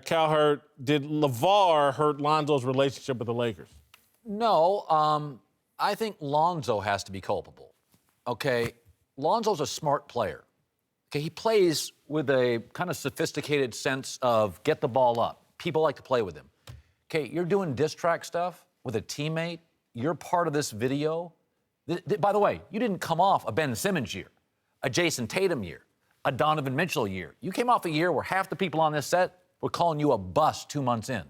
Cowherd, did LeVar hurt Lonzo's relationship with the Lakers? No, I think Lonzo has to be culpable. Okay, Lonzo's a smart player. Okay, he plays with a kind of sophisticated sense of get the ball up. People like to play with him. Okay, you're doing diss track stuff with a teammate. You're part of this video. By the way, you didn't come off a Ben Simmons year, a Jason Tatum year, a Donovan Mitchell year. You came off a year where half the people on this set were calling you a bust 2 months in.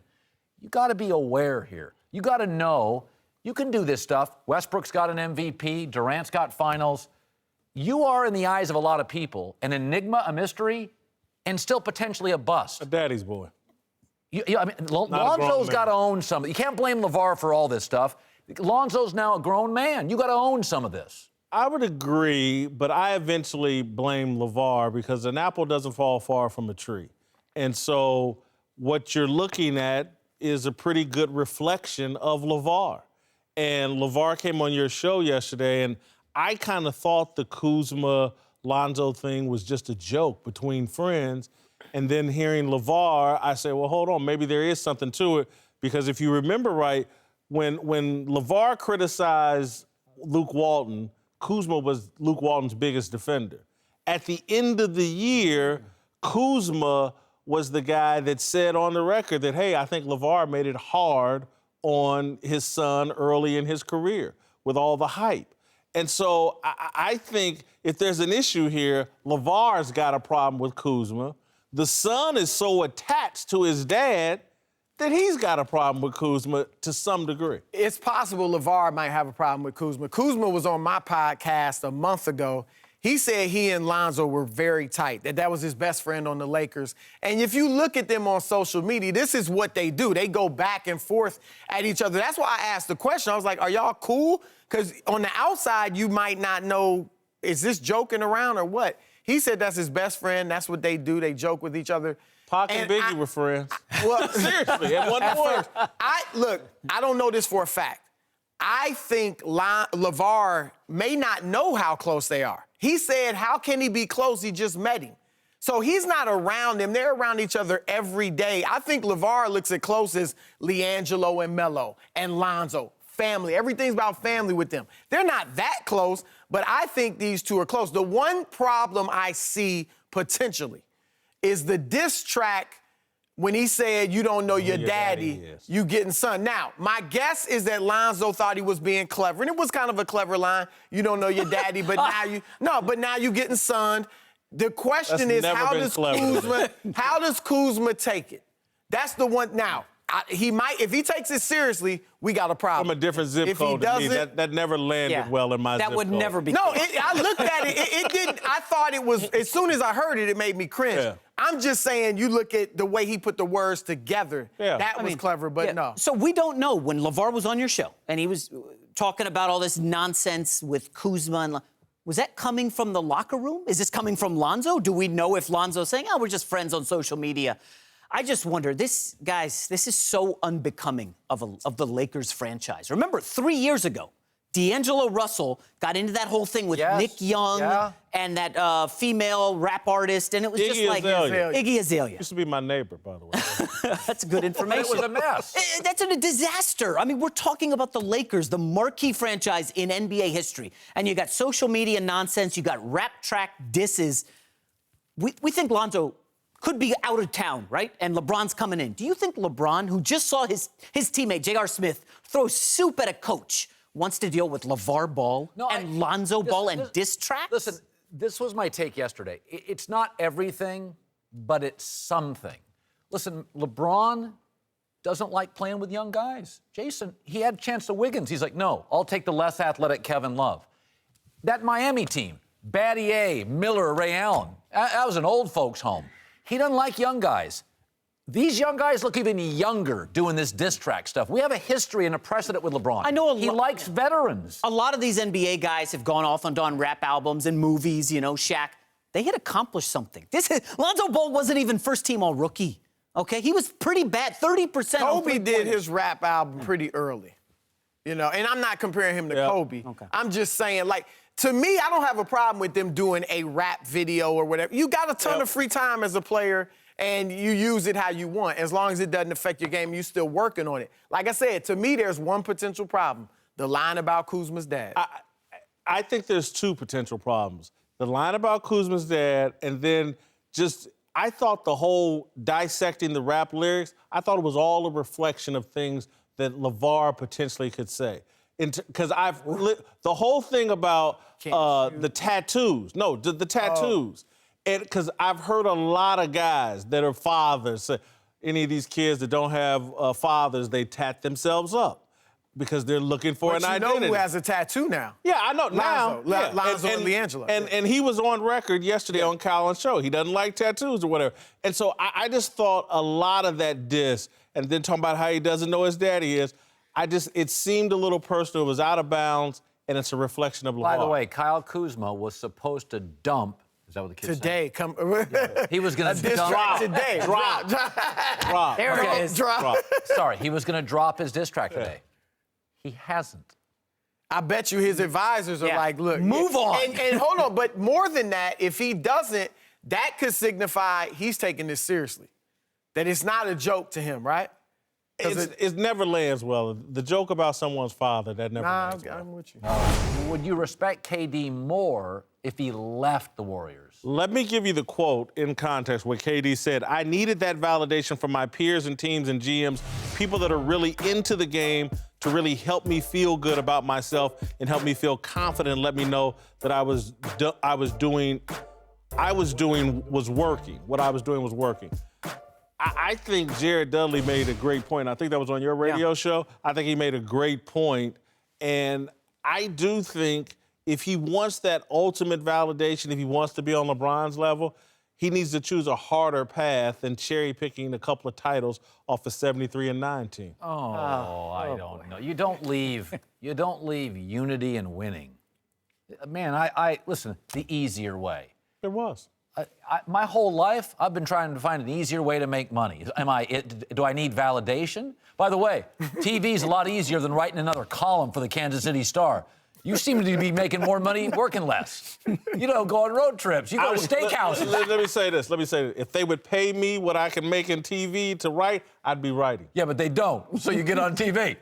You got to be aware here. You got to know you can do this stuff. Westbrook's got an MVP. Durant's got finals. You are, in the eyes of a lot of people, an enigma, a mystery, and still potentially a bust. A daddy's boy. Lonzo's got to own some of it. You can't blame LeVar for all this stuff. Lonzo's now a grown man. You got to own some of this. I would agree, but I eventually blame LeVar because an apple doesn't fall far from a tree. And so what you're looking at is a pretty good reflection of LeVar. And LeVar came on your show yesterday, and I kind of thought the Kuzma-Lonzo thing was just a joke between friends. And then hearing LeVar, I say, well, hold on, maybe there is something to it. Because if you remember right, when LeVar criticized Luke Walton, Kuzma was Luke Walton's biggest defender. At the end of the year, Kuzma was the guy that said on the record that, hey, I think LeVar made it hard on his son early in his career with all the hype. And so I think if there's an issue here, LeVar's got a problem with Kuzma. The son is so attached to his dad that he's got a problem with Kuzma to some degree. It's possible LeVar might have a problem with Kuzma. Kuzma was on my podcast a month ago. He said he and Lonzo were very tight, that was his best friend on the Lakers. And if you look at them on social media, this is what they do. They go back and forth at each other. That's why I asked the question. I was like, are y'all cool? Because on the outside, you might not know, is this joking around or what? He said that's his best friend. That's what they do. They joke with each other. Pac and Biggie were friends. Well, seriously, at one point. Look, I don't know this for a fact. I think LeVar may not know how close they are. He said, how can he be close? He just met him. So he's not around them. They're around each other every day. I think LeVar looks at close as LiAngelo and Melo and Lonzo. Family. Everything's about family with them. They're not that close, but I think these two are close. The one problem I see potentially is the diss track when he said, you don't know your daddy, you getting son. Now, my guess is that Lonzo thought he was being clever, and it was kind of a clever line. You don't know your daddy, but now you getting son. The question is, how does Kuzma take it? That's the one. Now, he might, if he takes it seriously, we got a problem. From a different zip code to me. That never landed well in my zip code. That would never be. No, I looked at it. It didn't. I thought it was, as soon as I heard it, it made me cringe. Yeah. I'm just saying, you look at the way he put the words together. Yeah. That was clever, but no. So we don't know when LeVar was on your show and he was talking about all this nonsense with Kuzma and was that coming from the locker room? Is this coming from Lonzo? Do we know if Lonzo's saying, oh, we're just friends on social media? I just wonder, this is so unbecoming of the Lakers franchise. Remember, 3 years ago, D'Angelo Russell got into that whole thing with Nick Young and that female rap artist, and it was just like Iggy Azalea. Used to be my neighbor, by the way. That's good information. It was a mess. That's a disaster. I mean, we're talking about the Lakers, the marquee franchise in NBA history, and you got social media nonsense, you got rap track disses. We think Lonzo could be out of town, right? And LeBron's coming in. Do you think LeBron, who just saw his teammate, J.R. Smith, throw soup at a coach, wants to deal with LeVar Ball and Lonzo Ball and diss tracks? Listen, this was my take yesterday. It's not everything, but it's something. Listen, LeBron doesn't like playing with young guys. Jason, he had a chance to Wiggins. He's like, no, I'll take the less athletic Kevin Love. That Miami team, Battier, Miller, Ray Allen, that was an old folks' home. He doesn't like young guys. These young guys look even younger doing this diss track stuff. We have a history and a precedent with LeBron. I know he likes veterans. A lot of these NBA guys have gone off and done rap albums and movies, you know, Shaq. They had accomplished something. Lonzo Ball wasn't even first-team all-rookie, okay? He was pretty bad, 30%. Kobe did his rap album pretty early, you know, and I'm not comparing him to Kobe. Okay. I'm just saying, like, to me, I don't have a problem with them doing a rap video or whatever. You got a ton of free time as a player, and you use it how you want. As long as it doesn't affect your game, you're still working on it. Like I said, to me, there's one potential problem. The line about Kuzma's dad. I think there's two potential problems. The line about Kuzma's dad, and then I thought the whole dissecting the rap lyrics, I thought it was all a reflection of things that LeVar potentially could say. Because the whole thing about the tattoos. No, the tattoos. Because I've heard a lot of guys that are fathers, any of these kids that don't have fathers, they tat themselves up because they're looking for an identity. But you know who has a tattoo now? Yeah, I know now. Lonzo and LiAngelo. And he was on record yesterday on Colin's show. He doesn't like tattoos or whatever. And so I just thought a lot of that diss, and then talking about how he doesn't know his daddy is, it seemed a little personal. It was out of bounds, and it's a reflection of LeVar. By the way, Kyle Kuzma was supposed to dump. Is that what the kid Today, said? He was going to drop today. Drop. There it is. Drop. Sorry, he was going to drop his diss track today. He hasn't. I bet you his advisors are like, look. Move on. And hold on, but more than that, if he doesn't, that could signify he's taking this seriously. That it's not a joke to him, right? It never lands well. The joke about someone's father, that never lands well. I'm with you. Would you respect KD more if he left the Warriors? Let me give you the quote in context what KD said. I needed that validation from my peers and teams and GMs, people that are really into the game, to really help me feel good about myself and help me feel confident and let me know that what I was doing was working. I think Jared Dudley made a great point. I think that was on your radio show. I think he made a great point. And I do think if he wants that ultimate validation, if he wants to be on LeBron's level, he needs to choose a harder path than cherry-picking a couple of titles off a 73-9 team. I don't know. You don't leave unity and winning. Man, I listen, the easier way. There was. My whole life, I've been trying to find an easier way to make money. Do I need validation? By the way, TV's a lot easier than writing another column for the Kansas City Star. You seem to be making more money working less. You don't go on road trips. You go to steakhouses. Let me say this. If they would pay me what I can make in TV to write, I'd be writing. Yeah, but they don't, so you get on TV.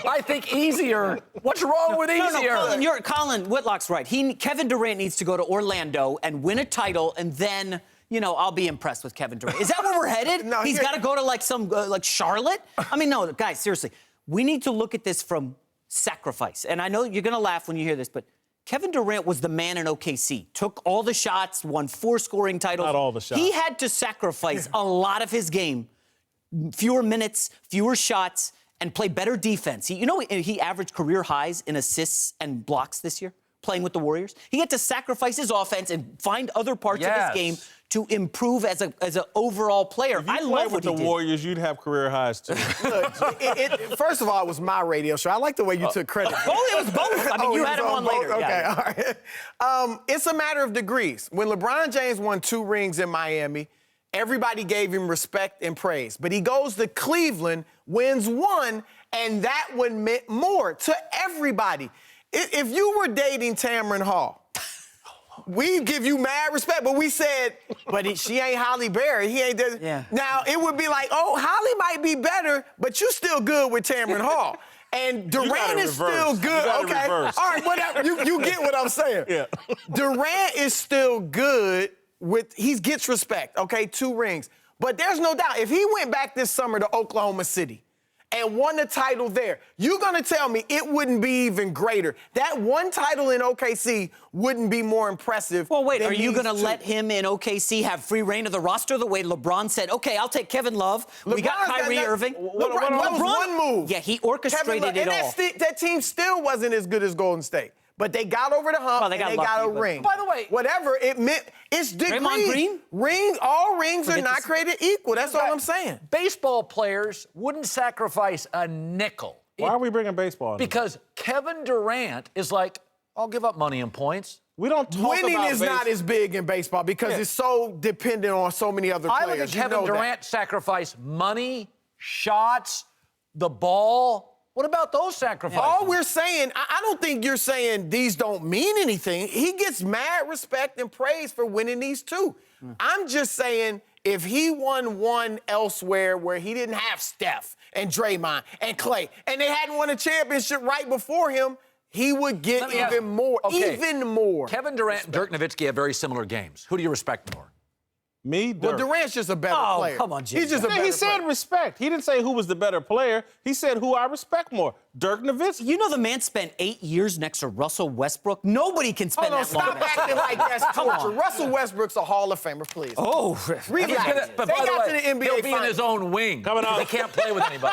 I think easier. What's wrong with easier? No, Colin Whitlock's right. Kevin Durant needs to go to Orlando and win a title, and then, I'll be impressed with Kevin Durant. Is that where we're headed? No, he's got to go to like Charlotte? I mean, no, guys, seriously. We need to look at this from sacrifice. And I know you're going to laugh when you hear this, but Kevin Durant was the man in OKC. Took all the shots, won 4 scoring titles. Not all the shots. He had to sacrifice a lot of his game. Fewer minutes, fewer shots, and play better defense. He averaged career highs in assists and blocks this year, playing with the Warriors. He had to sacrifice his offense and find other parts of his game to improve as an overall player. I love what he did. With the Warriors, you'd have career highs too. Look, first of all, it was my radio show. I like the way you took credit. It was both. I mean, you had him on later. Okay, all right. It's a matter of degrees. When LeBron James won 2 rings in Miami, everybody gave him respect and praise. But he goes to Cleveland, wins 1, and that one meant more to everybody. If you were dating Tamron Hall, we give you mad respect, but we said, she ain't Halle Berry. He ain't. Now, it would be like, Halle might be better, but you still good with Tamron Hall. And Durant is still good. Okay. Reverse. All right, whatever. You get what I'm saying. Yeah. Durant is still good he gets respect, okay? 2 rings. But there's no doubt, if he went back this summer to Oklahoma City and won the title there, you're going to tell me it wouldn't be even greater. That 1 title in OKC wouldn't be more impressive. Well, wait, are you going to let him in OKC have free reign of the roster the way LeBron said, okay, I'll take Kevin Love. We got Kyrie Irving. LeBron was one move. Yeah, he orchestrated it all. That team still wasn't as good as Golden State. But they got over the hump, and they got a ring. By the way, whatever it meant, it's degrees. Draymond Green? All rings are not created equal. That's all I'm saying. Baseball players wouldn't sacrifice a nickel. Why are we bringing baseball in? Because Kevin Durant is like, I'll give up money and points. We don't talk Winning about is not as big in baseball because it's so dependent on so many other players. I look at Kevin Durant sacrifice money, shots, the ball. What about those sacrifices? All we're saying, I don't think you're saying these don't mean anything. He gets mad respect and praise for winning these 2. I'm just saying if he won one elsewhere where he didn't have Steph and Draymond and Clay, and they hadn't won a championship right before him, he would get even more. Kevin Durant and Dirk Nowitzki have very similar games. Who do you respect more? Me, Dirk. Well, Durant's just a better player. Come on, Jim. He's just a better He said player. respect. He didn't say who was the better player. He said who I respect more. Dirk Nowitzki. You know the man spent 8 years next to Russell Westbrook. Nobody can spend Hold on, that long. stop next to acting like that's Come torture. on. Russell Westbrook's a Hall of Famer, please. Oh, Relax. But They by the got way, to the NBA he'll be in Finals. his own wing. Coming up. They can't play with anybody.